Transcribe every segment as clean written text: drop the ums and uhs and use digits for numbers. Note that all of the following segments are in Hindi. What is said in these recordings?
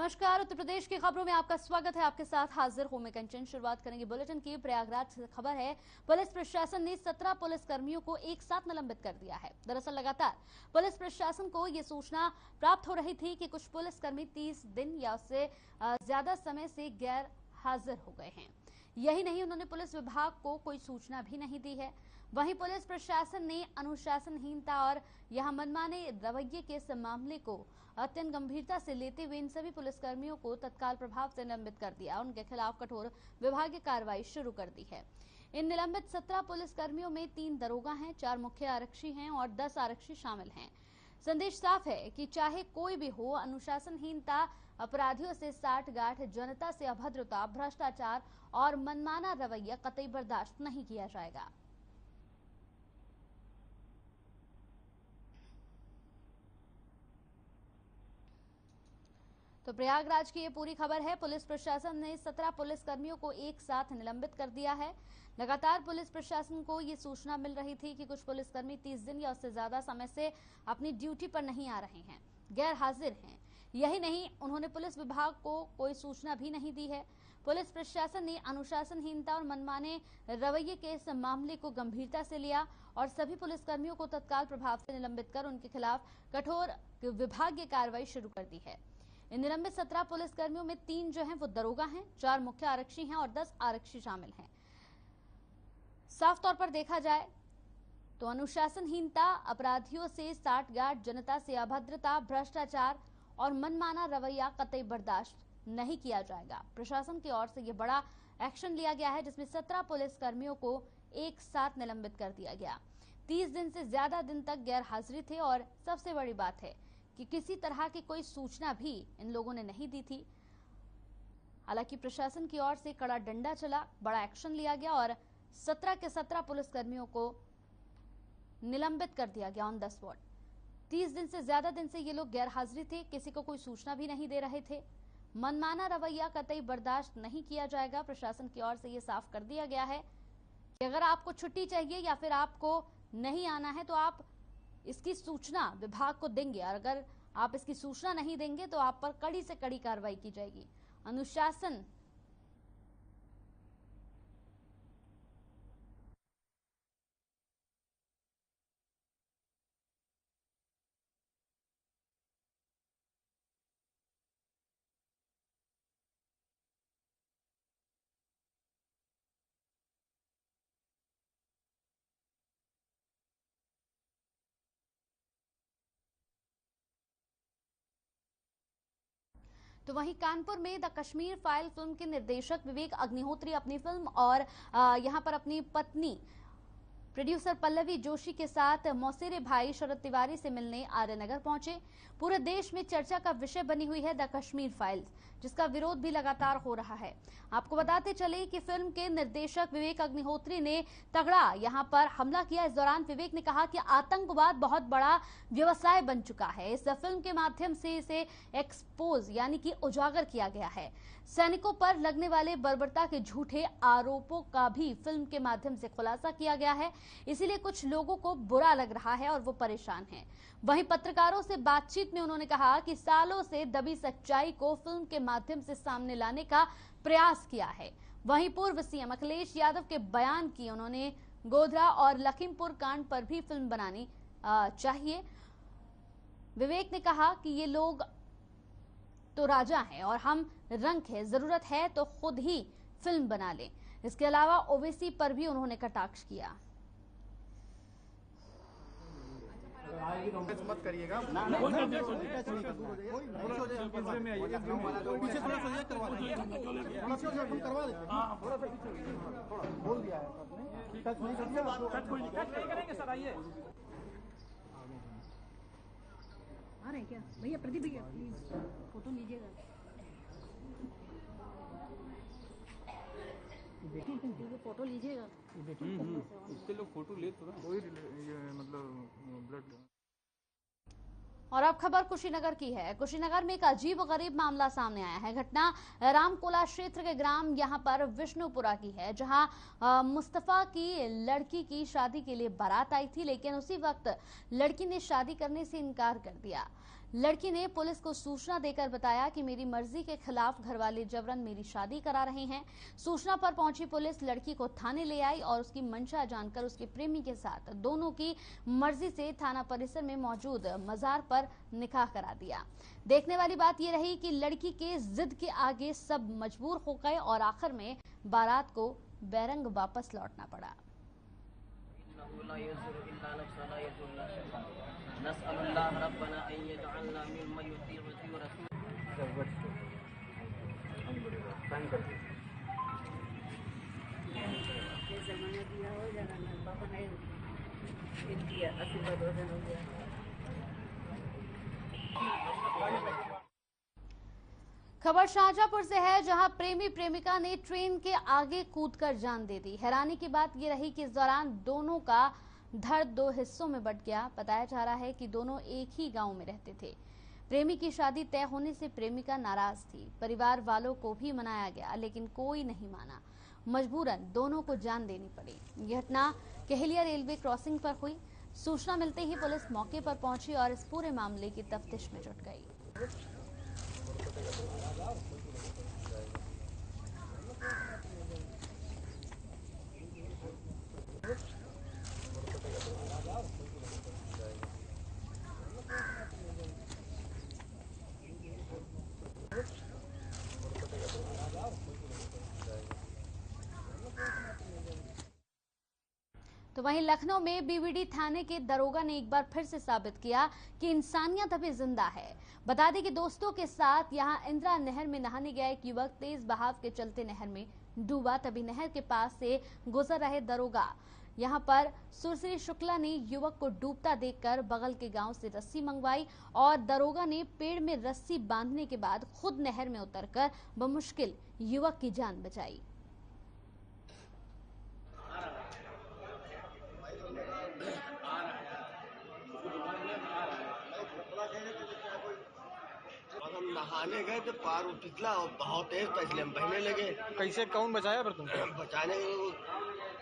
नमस्कार। उत्तर प्रदेश की खबरों में आपका स्वागत है। आपके साथ हाजिर हूं मैं कंचन। शुरुआत करेंगे बुलेटिन की। प्रयागराज से खबर है, पुलिस प्रशासन ने 17 पुलिस कर्मियों को एक साथ निलंबित कर दिया है। दरअसल लगातार पुलिस प्रशासन को ये सूचना प्राप्त हो रही थी कि कुछ पुलिसकर्मी 30 दिन या उससे ज्यादा समय से गैर हाजिर हो गए हैं। यही नहीं, उन्होंने पुलिस विभाग को कोई सूचना भी नहीं दी है। वहीं पुलिस प्रशासन ने अनुशासनहीनता और यहां मनमाने रवैये के इस मामले को अत्यंत गंभीरता से लेते हुए इन सभी पुलिसकर्मियों को तत्काल प्रभाव से निलंबित कर दिया। उनके खिलाफ कठोर विभागीय कार्रवाई शुरू कर दी है। इन निलंबित 17 पुलिसकर्मियों में 3 दरोगा हैं, 4 मुख्य आरक्षी हैं और 10 आरक्षी शामिल हैं। संदेश साफ है कि चाहे कोई भी हो, अनुशासनहीनता, अपराधियों से साठगांठ, जनता से अभद्रता, भ्रष्टाचार और मनमाना रवैया कतई बर्दाश्त नहीं किया जाएगा। तो प्रयागराज की ये पूरी खबर है। पुलिस प्रशासन ने 17 पुलिसकर्मियों को एक साथ निलंबित कर दिया है। लगातार पुलिस प्रशासन को ये सूचना मिल रही थी कि कुछ पुलिसकर्मी 30 दिन या उससे ज्यादा समय से अपनी ड्यूटी पर नहीं आ रहे हैं, गैर हाजिर हैं। यही नहीं, उन्होंने पुलिस विभाग को कोई सूचना भी नहीं दी है। पुलिस प्रशासन ने अनुशासनहीनता और मनमाने रवैये के इस मामले को गंभीरता से लिया और सभी पुलिसकर्मियों को तत्काल प्रभाव से निलंबित कर उनके खिलाफ कठोर विभागीय कार्रवाई शुरू कर दी है। इन निलंबित 17 पुलिसकर्मियों में 3 जो हैं वो दरोगा हैं, 4 मुख्य आरक्षी हैं और 10 आरक्षी शामिल हैं। साफ तौर पर देखा जाए तो अनुशासनहीनता, अपराधियों से साठगांठ, जनता से अभद्रता, भ्रष्टाचार और मनमाना रवैया कतई बर्दाश्त नहीं किया जाएगा। प्रशासन की ओर से यह बड़ा एक्शन लिया गया है, जिसमें 17 पुलिसकर्मियों को एक साथ निलंबित कर दिया गया। 30 दिन से ज्यादा दिन तक गैर हाजिरी थे और सबसे बड़ी बात है कि किसी तरह की कोई सूचना भी इन लोगों ने नहीं दी थी। हालांकि प्रशासन की ओर से कड़ा डंडा चला, बड़ा एक्शन लिया गया और 17 के 17 पुलिसकर्मियों को निलंबित कर दिया गया ऑन द स्पॉट। 30 दिन से ज्यादा दिन से ये लोग गैर हाजिरी थे, किसी को कोई सूचना भी नहीं दे रहे थे। मनमाना रवैया कतई बर्दाश्त नहीं किया जाएगा। प्रशासन की ओर से ये साफ कर दिया गया है कि अगर आपको छुट्टी चाहिए या फिर आपको नहीं आना है तो आप इसकी सूचना विभाग को देंगे, और अगर आप इसकी सूचना नहीं देंगे तो आप पर कड़ी से कड़ी कार्रवाई की जाएगी। अनुशासन तो वहीं कानपुर में द कश्मीर फाइल फिल्म के निर्देशक विवेक अग्निहोत्री अपनी फिल्म और यहां पर अपनी पत्नी प्रोड्यूसर पल्लवी जोशी के साथ मौसेरे भाई शरद तिवारी से मिलने आर्यनगर पहुंचे। पूरे देश में चर्चा का विषय बनी हुई है द कश्मीर फाइल्स, जिसका विरोध भी लगातार हो रहा है। आपको बताते चले कि फिल्म के निर्देशक विवेक अग्निहोत्री ने तगड़ा यहां पर हमला किया। इस दौरान विवेक ने कहा कि आतंकवाद बहुत बड़ा व्यवसाय बन चुका है। इस फिल्म के माध्यम से इसे एक्सपोज यानी कि उजागर किया गया है। सैनिकों पर लगने वाले बर्बरता के झूठे आरोपों का भी फिल्म के माध्यम से खुलासा किया गया है। इसीलिए कुछ लोगों को बुरा लग रहा है और वो परेशान हैं। वहीं पत्रकारों से बातचीत में उन्होंने कहा कि सालों से दबी सच्चाई को फिल्म के माध्यम से सामने लाने का प्रयास किया है। वहीं पूर्व सीएम अखिलेश यादव के बयान की उन्होंने गोधरा और लखीमपुर कांड पर भी फिल्म बनानी चाहिए। विवेक ने कहा कि ये लोग तो राजा हैं और हम रंक हैं, जरूरत है तो खुद ही फिल्म बना लें। इसके अलावा ओवैसी पर भी उन्होंने कटाक्ष किया। मत करिएगा, बोल दिया है टच नहीं करेंगे सर। आइए आ रहे हैं क्या भैया? प्रदीप भैया प्लीज फोटो लीजिएगा। फोटो लीजिएगा। इससे लोग फोटो ले तो कोई मतलब ब्लड। और अब खबर कुशीनगर की है। कुशीनगर में एक अजीब व गरीब मामला सामने आया है। घटना रामकोला क्षेत्र के ग्राम यहां पर विष्णुपुरा की है, जहां मुस्तफा की लड़की की शादी के लिए बारात आई थी, लेकिन उसी वक्त लड़की ने शादी करने से इनकार कर दिया। लड़की ने पुलिस को सूचना देकर बताया कि मेरी मर्जी के खिलाफ घरवाले जबरन मेरी शादी करा रहे हैं। सूचना पर पहुंची पुलिस लड़की को थाने ले आई और उसकी मंशा जानकर उसके प्रेमी के साथ दोनों की मर्जी से थाना परिसर में मौजूद मजार पर निकाह करा दिया। देखने वाली बात यह रही कि लड़की के जिद के आगे सब मजबूर हो गए और आखिर में बारात को बैरंग वापस लौटना पड़ा। खबर शाहजहांपुर से है, जहां प्रेमी प्रेमिका ने ट्रेन के आगे कूदकर जान दे दी। हैरानी की बात यह रही कि इस दौरान दोनों का धड़ दो हिस्सों में बंट गया। बताया जा रहा है कि दोनों एक ही गांव में रहते थे। प्रेमी की शादी तय होने से प्रेमिका नाराज थी। परिवार वालों को भी मनाया गया, लेकिन कोई नहीं माना। मजबूरन दोनों को जान देनी पड़ी। यह घटना कहलिया रेलवे क्रॉसिंग पर हुई। सूचना मिलते ही पुलिस मौके पर पहुंची और इस पूरे मामले की तफ्तीश में जुट गई। तो वहीं लखनऊ में बीवीडी थाने के दरोगा ने एक बार फिर से साबित किया कि इंसानियत अभी जिंदा है। बता दें कि दोस्तों के साथ यहां इंदिरा नहर में नहाने गया एक युवक तेज बहाव के चलते नहर में डूबा। तभी नहर के पास से गुजर रहे दरोगा यहां पर सुरश्री शुक्ला ने युवक को डूबता देखकर बगल के गांव से रस्सी मंगवाई और दरोगा ने पेड़ में रस्सी बांधने के बाद खुद नहर में उतरकर बमुश्किल युवक की जान बचाई। हम नहाने गए तो पार पिछला और बहुत तेज था, इसलिए हम बहने लगे। कैसे कौन बचाया फिर तुमको? बचाने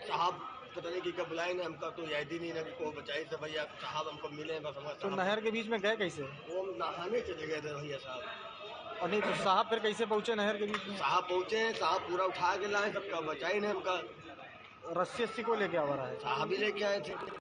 साहब पता नहीं कि कब बुलाए ना, हमका तो याद ही नहीं ना कि को बचाई थे भैया साहब हमको मिले बस। हम तो नहर के बीच में गए कैसे? वो नहाने चले गए थे भैया साहब। और नहीं तो साहब फिर कैसे पहुंचे नहर के बीच में? साहब पहुंचे, साहब पूरा उठा के लाए, सबका बचाई नहीं हमका। रस्सी को लेके आ रहा है साहब ही लेके आए थे।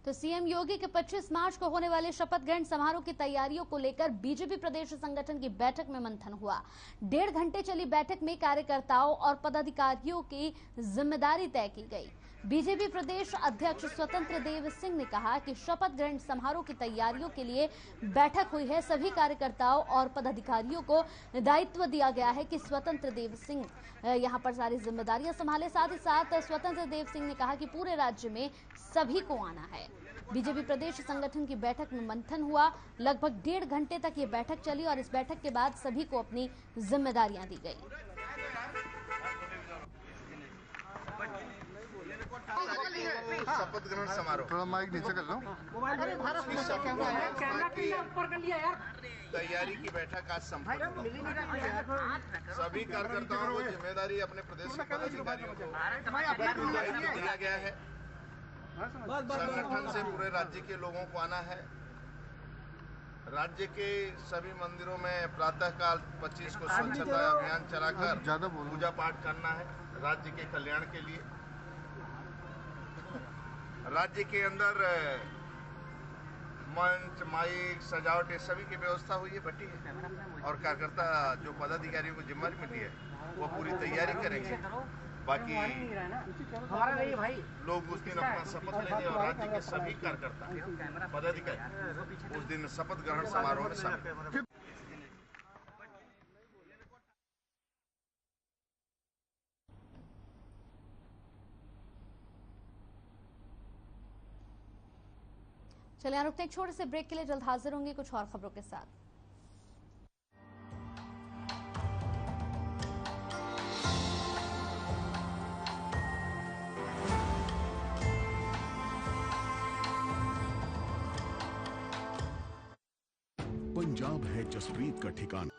तो सीएम योगी के 25 मार्च को होने वाले शपथ ग्रहण समारोह की तैयारियों को लेकर बीजेपी प्रदेश संगठन की बैठक में मंथन हुआ। 1.5 घंटे चली बैठक में कार्यकर्ताओं और पदाधिकारियों की जिम्मेदारी तय की गई। बीजेपी प्रदेश अध्यक्ष स्वतंत्र देव सिंह ने कहा कि शपथ ग्रहण समारोह की तैयारियों के लिए बैठक हुई है। सभी कार्यकर्ताओं और पदाधिकारियों को दायित्व दिया गया है कि स्वतंत्र देव सिंह यहां पर सारी जिम्मेदारियां संभाले। साथ ही साथ स्वतंत्र देव सिंह ने कहा कि पूरे राज्य में सभी को आना है। बीजेपी प्रदेश संगठन की बैठक में मंथन हुआ। लगभग 1.5 घंटे तक ये बैठक चली और इस बैठक के बाद सभी को अपनी जिम्मेदारियां दी गई। शपथ ग्रहण समारोह, थोड़ा माइक नीचे कर लो। तैयारी की बैठक आज संपन्न हुई। सभी कार्यकर्ताओं को जिम्मेदारी अपने प्रदेश के पदाधिकारियों को दायित्व दिया गया है। संगठन से पूरे राज्य के लोगों को आना है। राज्य के सभी मंदिरों में प्रातःकाल 25 को स्वच्छता अभियान चलाकर पूजा पाठ करना है राज्य के कल्याण के लिए। राज्य के अंदर मंच, माइक, सजावट ये सभी की व्यवस्था हुई है, बटी है और कार्यकर्ता जो पदाधिकारियों को जिम्मेदारी मिली है वो पूरी तैयारी करेंगे। बाकी लोग उस दिन अपना शपथ लेंगे और राज्य के सभी कार्यकर्ता पदाधिकारी उस दिन शपथ ग्रहण समारोह में शामिल। चलिए रुकते एक छोटे से ब्रेक के लिए, जल्द हाजिर होंगे कुछ और खबरों के साथ। पंजाब है जसप्रीत का ठिकाना।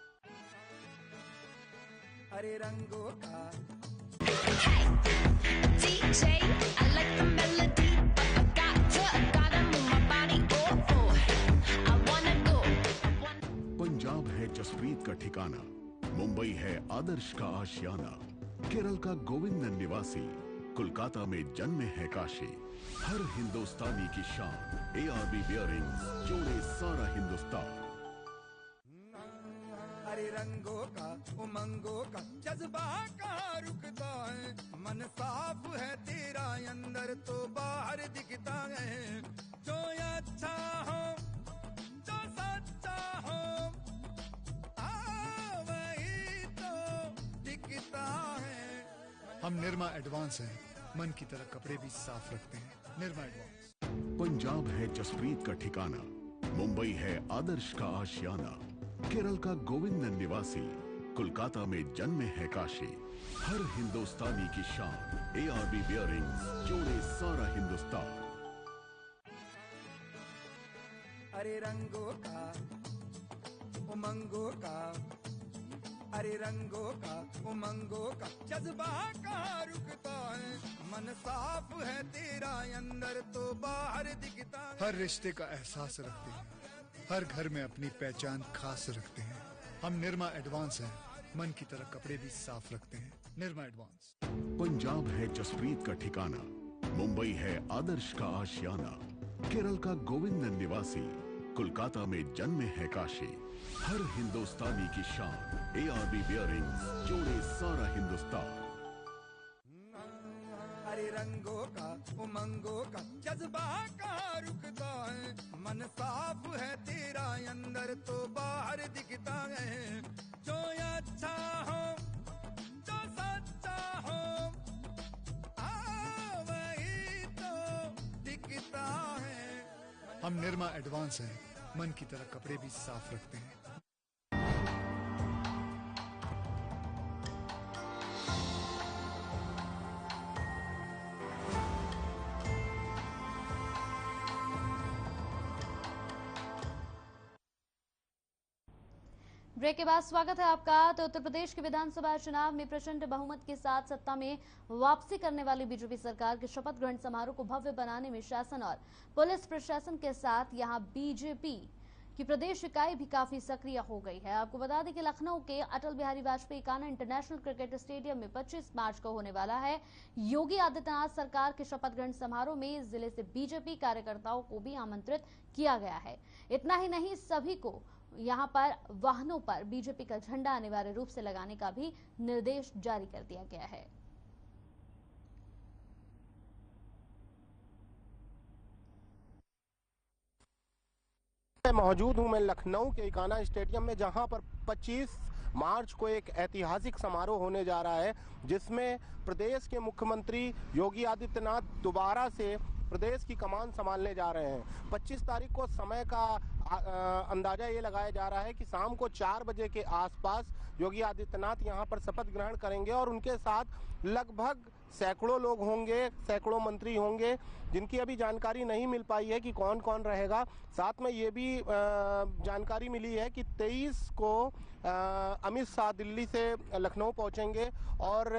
हरे रंगों का Hey, DJ, I like the melody, but I gotta move my body. Oh, oh, I wanna go. Punjab है जसप्रीत का ठिकाना, मुंबई है आदर्श का आशियाना, केरल का गोविंदन निवासी, कोलकाता में जन्मे है काशी। हर हिंदुस्तानी की शान, ARB बियरिंग्स जोड़े सारा हिंदुस्तान। अरे रंगों का उमंगों का जज्बा कहाँ रुकता है, मन साफ है तेरा अंदर तो बाहर दिखता है। जो अच्छा हो जो सच्चा हो वही तो दिखता है। हम निरमा एडवांस हैं, मन की तरह कपड़े भी साफ रखते हैं। निरमा एडवांस। पंजाब है जसप्रीत का ठिकाना, मुंबई है आदर्श का आशियाना, केरल का गोविंदन निवासी, कोलकाता में जन्मे है काशी। हर हिंदुस्तानी की शान, ARB बियरिंग्स जोड़े सारा हिंदुस्तान। अरे रंगों का उमंगों का, अरे रंगों का उमंगों का जज्बा कहाँ रुकता है, मन साफ है तेरा अंदर तो बाहर दिखता है। हर रिश्ते का एहसास रखते हैं, हर घर में अपनी पहचान खास रखते हैं। हम निरमा एडवांस हैं, मन की तरह कपड़े भी साफ रखते हैं। निरमा एडवांस। पंजाब है जसप्रीत का ठिकाना, मुंबई है आदर्श का आशियाना, केरल का गोविंदन निवासी, कोलकाता में जन्मे है काशी। हर हिंदुस्तानी की शान, ARB बियरिंग्स जोड़े सारा हिंदुस्तान। अरे रंगों का उमंगों का जज्बा कहाँ रुकता है, मन साफ है तेरा अंदर तो बाहर दिखता है। जो अच्छा हो जो सच्चा हो वही तो दिखता है। हम निरमा एडवांस हैं, मन की तरह कपड़े भी साफ रखते हैं। ब्रेक के बाद स्वागत है आपका। तो उत्तर प्रदेश के विधानसभा चुनाव में प्रचंड बहुमत के साथ सत्ता में वापसी करने वाली बीजेपी सरकार के शपथ ग्रहण समारोह को भव्य बनाने में शासन और पुलिस प्रशासन के साथ यहां बीजेपी की प्रदेश इकाई भी काफी सक्रिय हो गई है। आपको बता दें कि लखनऊ के अटल बिहारी वाजपेयी काना इंटरनेशनल क्रिकेट स्टेडियम में 25 मार्च को होने वाला है योगी आदित्यनाथ सरकार के शपथ ग्रहण समारोह में जिले से बीजेपी कार्यकर्ताओं को भी आमंत्रित किया गया है। इतना ही नहीं, सभी को यहां पर वाहनों पर बीजेपी का झंडा अनिवार्य रूप से लगाने का भी निर्देश जारी कर दिया गया है। मौजूद हूं मैं लखनऊ के इकाना स्टेडियम में, जहां पर 25 मार्च को एक ऐतिहासिक समारोह होने जा रहा है, जिसमें प्रदेश के मुख्यमंत्री योगी आदित्यनाथ दोबारा से प्रदेश की कमान संभालने जा रहे हैं। 25 तारीख को समय का अंदाजा ये लगाया जा रहा है कि शाम को 4 बजे के आसपास योगी आदित्यनाथ यहां पर शपथ ग्रहण करेंगे और उनके साथ लगभग सैकड़ों लोग होंगे, सैकड़ों मंत्री होंगे, जिनकी अभी जानकारी नहीं मिल पाई है कि कौन कौन रहेगा। साथ में ये भी जानकारी मिली है कि 23 को अमित शाह दिल्ली से लखनऊ पहुंचेंगे और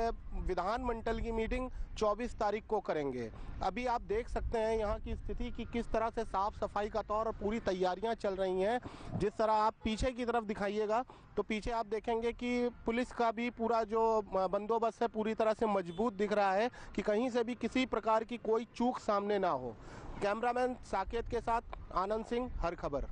विधानमंडल की मीटिंग 24 तारीख को करेंगे। अभी आप देख सकते हैं यहाँ की स्थिति कि किस तरह से साफ सफाई का तौर और पूरी तैयारियां चल रही हैं। जिस तरह आप पीछे की तरफ दिखाइएगा तो पीछे आप देखेंगे कि पुलिस का भी पूरा जो बंदोबस्त है पूरी तरह से मजबूत दिख रहा है कि कहीं से भी किसी प्रकार की कोई चूक सामने ना हो। कैमरामैन साकेत के साथ आनंद सिंह, हर खबर।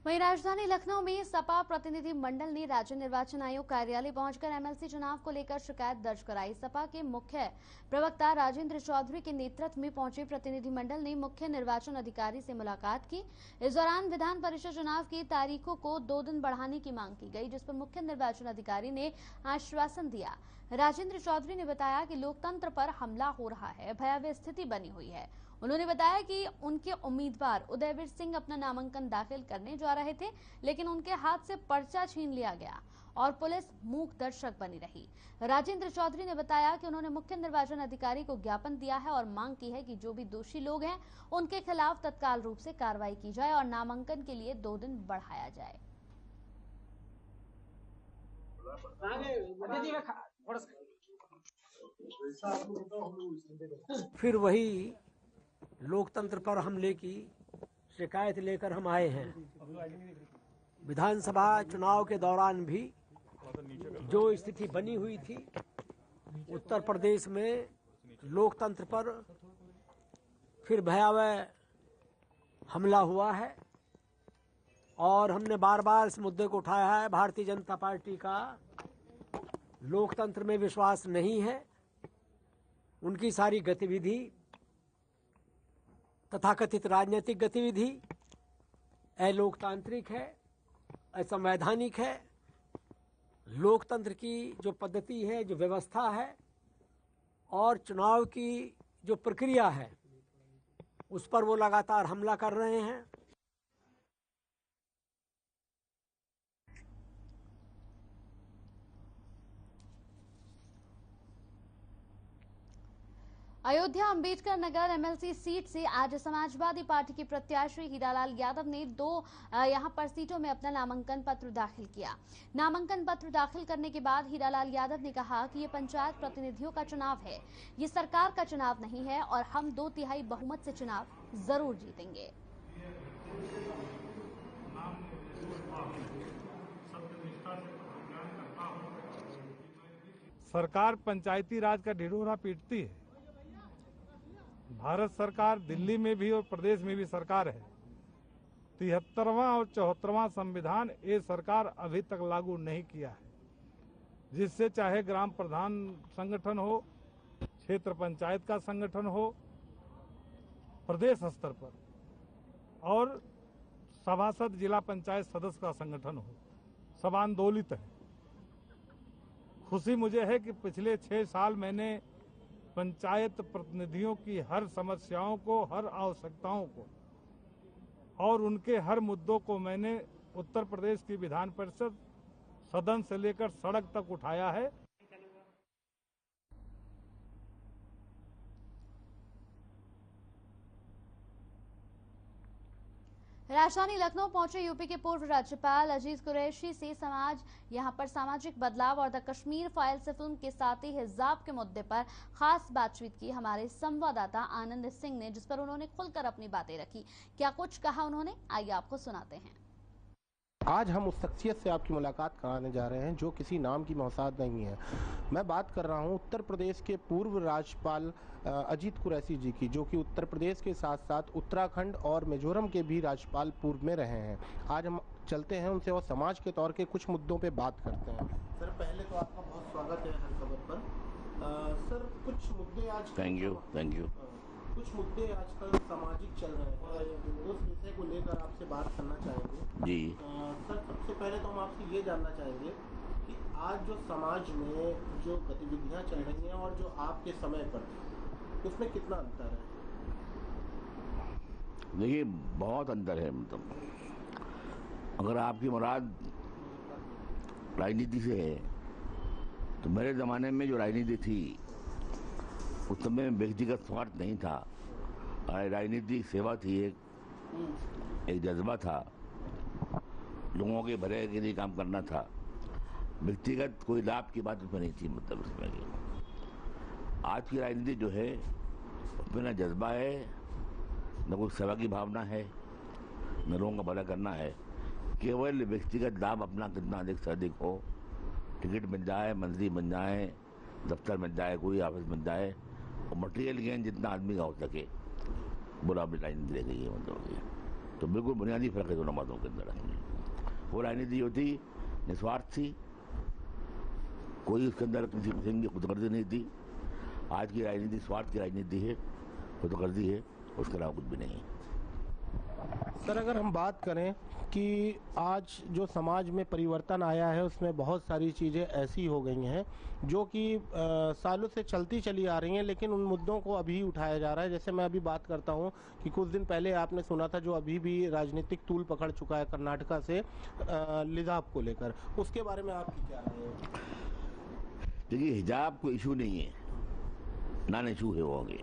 वहीं राजधानी लखनऊ में सपा प्रतिनिधि मंडल ने राज्य निर्वाचन आयोग कार्यालय पहुंचकर MLC चुनाव को लेकर शिकायत दर्ज कराई। सपा के मुख्य प्रवक्ता राजेंद्र चौधरी के नेतृत्व में पहुंचे प्रतिनिधि मंडल ने मुख्य निर्वाचन अधिकारी से मुलाकात की। इस दौरान विधान परिषद चुनाव की तारीखों को 2 दिन बढ़ाने की मांग की गई, जिस पर मुख्य निर्वाचन अधिकारी ने आश्वासन दिया। राजेंद्र चौधरी ने बताया कि लोकतंत्र पर हमला हो रहा है, भयावह स्थिति बनी हुई है। उन्होंने बताया कि उनके उम्मीदवार उदयवीर सिंह अपना नामांकन दाखिल करने जा रहे थे, लेकिन उनके हाथ से पर्चा छीन लिया गया और पुलिस मूक दर्शक बनी रही। राजेंद्र चौधरी ने बताया कि उन्होंने मुख्य निर्वाचन अधिकारी को ज्ञापन दिया है और मांग की है कि जो भी दोषी लोग हैं उनके खिलाफ तत्काल रूप से कार्रवाई की जाए और नामांकन के लिए 2 दिन बढ़ाया जाए। फिर वही लोकतंत्र पर हमले की शिकायत लेकर हम आए हैं। विधानसभा चुनाव के दौरान भी जो स्थिति बनी हुई थी, उत्तर प्रदेश में लोकतंत्र पर फिर भयावह हमला हुआ है और हमने बार बार इस मुद्दे को उठाया है। भारतीय जनता पार्टी का लोकतंत्र में विश्वास नहीं है। उनकी सारी गतिविधि तथाकथित राजनीतिक गतिविधि अलोकतांत्रिक है, असंवैधानिक है। लोकतंत्र की जो पद्धति है, जो व्यवस्था है और चुनाव की जो प्रक्रिया है, उस पर वो लगातार हमला कर रहे हैं। अयोध्या अंबेडकर नगर एमएलसी सीट से आज समाजवादी पार्टी के प्रत्याशी हीरालाल यादव ने 2 यहां पर सीटों में अपना नामांकन पत्र दाखिल किया। नामांकन पत्र दाखिल करने के बाद हीरालाल यादव ने कहा कि ये पंचायत प्रतिनिधियों का चुनाव है, ये सरकार का चुनाव नहीं है और हम 2/3 बहुमत से चुनाव जरूर जीतेंगे। सरकार पंचायती राज का ढिढोरा पीटती है। भारत सरकार दिल्ली में भी और प्रदेश में भी सरकार है। 73वां और 74वां संविधान ये सरकार अभी तक लागू नहीं किया है, जिससे चाहे ग्राम प्रधान संगठन हो, क्षेत्र पंचायत का संगठन हो, प्रदेश स्तर पर और सभासद जिला पंचायत सदस्य का संगठन हो, सब आंदोलित है। खुशी मुझे है कि पिछले 6 साल मैंने पंचायत प्रतिनिधियों की हर समस्याओं को, हर आवश्यकताओं को और उनके हर मुद्दों को मैंने उत्तर प्रदेश की विधान परिषद सदन से लेकर सड़क तक उठाया है। राजधानी लखनऊ पहुंचे यूपी के पूर्व राज्यपाल अजीज कुरैशी से यहां पर सामाजिक बदलाव और द कश्मीर फाइल्स फिल्म के साथ ही हिजाब के मुद्दे पर खास बातचीत की हमारे संवाददाता आनंद सिंह ने, जिस पर उन्होंने खुलकर अपनी बातें रखी। क्या कुछ कहा उन्होंने, आइए आपको सुनाते हैं। आज हम उस शख्सियत से आपकी मुलाकात कराने जा रहे हैं जो किसी नाम की मोहताज नहीं है। मैं बात कर रहा हूं उत्तर प्रदेश के पूर्व राज्यपाल अजीत कुरैशी जी की, जो कि उत्तर प्रदेश के साथ साथ उत्तराखंड और मिजोरम के भी राज्यपाल पूर्व में रहे हैं। आज हम चलते हैं उनसे और समाज के तौर के कुछ मुद्दों पे बात करते हैं। सर, पहले तो आपका बहुत स्वागत है हर खबर पर। सर, कुछ मुद्दे आज थैंक यू कुछ मुद्दे आजकल सामाजिक चल रहे हैं, उस विषय को लेकर आपसे बात करना चाहेंगे जी। सर, सबसे पहले तो हम आपसे ये जानना चाहेंगे कि आज जो समाज में जो गतिविधियां चल रही हैं और जो आपके समय पर थी, उसमें कितना अंतर है? देखिए, बहुत अंतर है। मतलब अगर आपकी मुराद राजनीति से है तो मेरे ज़माने में जो राजनीति थी उस समय व्यक्तिगत स्वार्थ नहीं था, राजनीतिक सेवा थी, एक जज्बा था, लोगों के भले के लिए काम करना था। व्यक्तिगत कोई लाभ की बात उसमें नहीं थी। मतलब उसमें आज की राजनीति जो है उसमें न जज्बा है, न कोई सेवा की भावना है, न लोगों का भला करना है। केवल व्यक्तिगत लाभ अपना कितना अधिक से अधिक हो, टिकट मिल जाए, मंत्री बन जाए, दफ्तर मिल जाए, कोई ऑफिस मिल जाए, और मटेरियल गेन जितना आदमी का हो सके, वो राजनीति रह गई है। मतलब तो बिल्कुल बुनियादी फर्क है दोनों बातों के अंदर। वो राजनीति होती निस्वार्थ थी, कोई उसके अंदर किसी किस्म की खुदगर्जी नहीं थी। आज की राजनीति स्वार्थ की राजनीति है, खुदगर्जी है, उसके अलावा कुछ भी नहीं है। सर, अगर हम बात करें कि आज जो समाज में परिवर्तन आया है उसमें बहुत सारी चीज़ें ऐसी हो गई हैं जो कि सालों से चलती चली आ रही हैं, लेकिन उन मुद्दों को अभी उठाया जा रहा है। जैसे मैं अभी बात करता हूं कि कुछ दिन पहले आपने सुना था जो अभी भी राजनीतिक तूल पकड़ चुका है कर्नाटका से हिजाब को लेकर, उसके बारे में आपकी क्या राय है? देखिए, हिजाब कोई इशू नहीं है, नॉन इशू है वो आगे,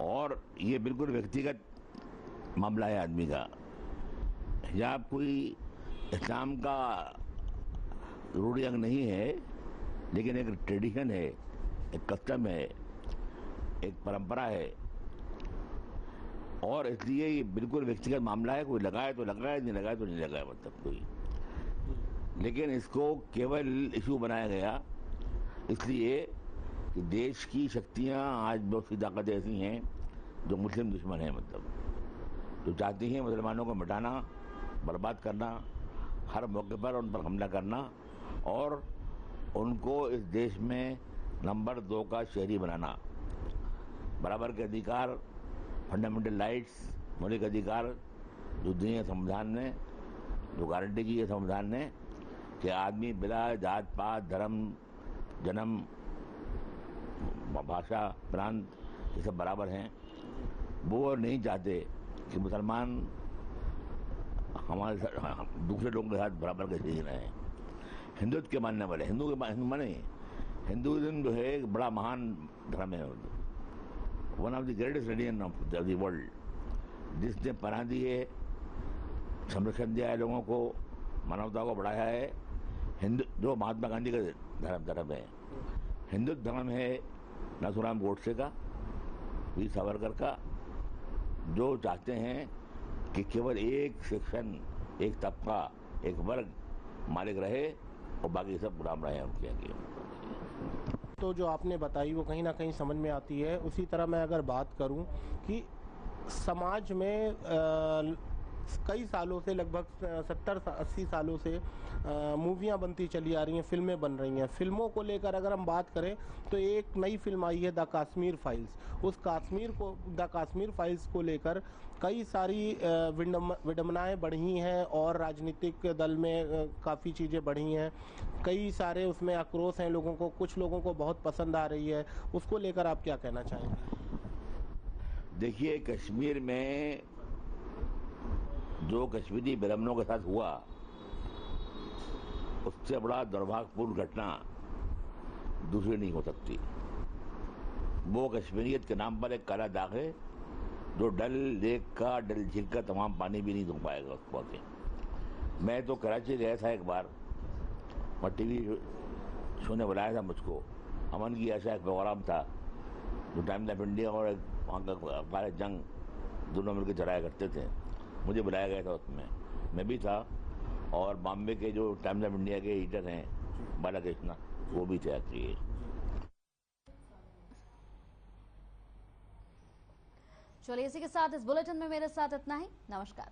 और ये बिल्कुल व्यक्तिगत मामला है आदमी का। हिजाब कोई इस्लाम का रूढ़ी अंग नहीं है, लेकिन एक ट्रेडिशन है, एक कस्टम है, एक परंपरा है, और इसलिए ये बिल्कुल व्यक्तिगत मामला है। कोई लगाए तो लगाए, नहीं लगाए तो नहीं लगाए, मतलब कोई। लेकिन इसको केवल इशू बनाया गया इसलिए कि देश की शक्तियां आज बहुत सी ताकतें ऐसी हैं जो मुस्लिम दुश्मन हैं, मतलब जो चाहती हैं मुसलमानों को मिटाना, बर्बाद करना, हर मौके पर उन पर हमला करना और उनको इस देश में नंबर 2 का शहरी बनाना। बराबर के अधिकार, फंडामेंटल राइट्स, मौलिक अधिकार जो दिए हैं संविधान ने, जो गारंटी की है संविधान ने कि आदमी बिना जात पात, धर्म, जन्म, भाषा, प्रांत, ये सब बराबर हैं। वो नहीं चाहते कि मुसलमान हमारे दूसरे लोगों के साथ बराबर कैसे जी रहे हैं। हिंदुत्व के मानने वाले, हिंदू माने, हिंदुइज्म जो है एक बड़ा महान धर्म है, one of the greatest religion of the world, जिसने पनाह दी है, संरक्षण दिया है लोगों को, मानवता को बढ़ाया है। हिंदू जो महात्मा गांधी का धर्म है, हिंदू धर्म है नाथूराम गोडसे का, वीर सावरकर का, जो चाहते हैं कि केवल एक सेक्शन, एक तबका, एक वर्ग मालिक रहे और बाकी सब गुलाम रहे उनके आगे। तो जो आपने बताई वो कहीं ना कहीं समझ में आती है। उसी तरह मैं अगर बात करूं कि समाज में कई सालों से, लगभग 70-80 सालों से मूवियाँ बनती चली आ रही हैं, फिल्में बन रही हैं। फिल्मों को लेकर अगर हम बात करें तो एक नई फिल्म आई है द कश्मीर फाइल्स। उस द कश्मीर फाइल्स को लेकर कई सारी विडंबनाएं बढ़ी हैं और राजनीतिक दल में काफ़ी चीज़ें बढ़ी हैं। कई सारे उसमें आक्रोश हैं लोगों को, कुछ लोगों को बहुत पसंद आ रही है। उसको लेकर आप क्या कहना चाहेंगे? देखिए, कश्मीर में जो कश्मीरी बिरादरों के साथ हुआ, उससे बड़ा दुर्भाग्यपूर्ण घटना दूसरी नहीं हो सकती। वो कश्मीरियत के नाम पर एक काला दाग है जो डल लेक का, डल झील का तमाम पानी भी नहीं धो पाएगा उसको आके। मैं तो कराची गया था एक बार, और टीवी शो ने बुलाया था मुझको, अमन की आशा एक प्रोग्राम था जो टाइम्स ऑफ इंडिया और एक वहाँ का अखबार जंग दोनों मिलकर चलाया करते थे। मुझे बुलाया गया था उसमें, मैं भी था, और बॉम्बे के जो टाइम्स ऑफ इंडिया के एडिटर हैं बालाकृष्णा, वो भी थे आखिरी। चलिए, इसी के साथ इस बुलेटिन में मेरे साथ इतना ही। नमस्कार।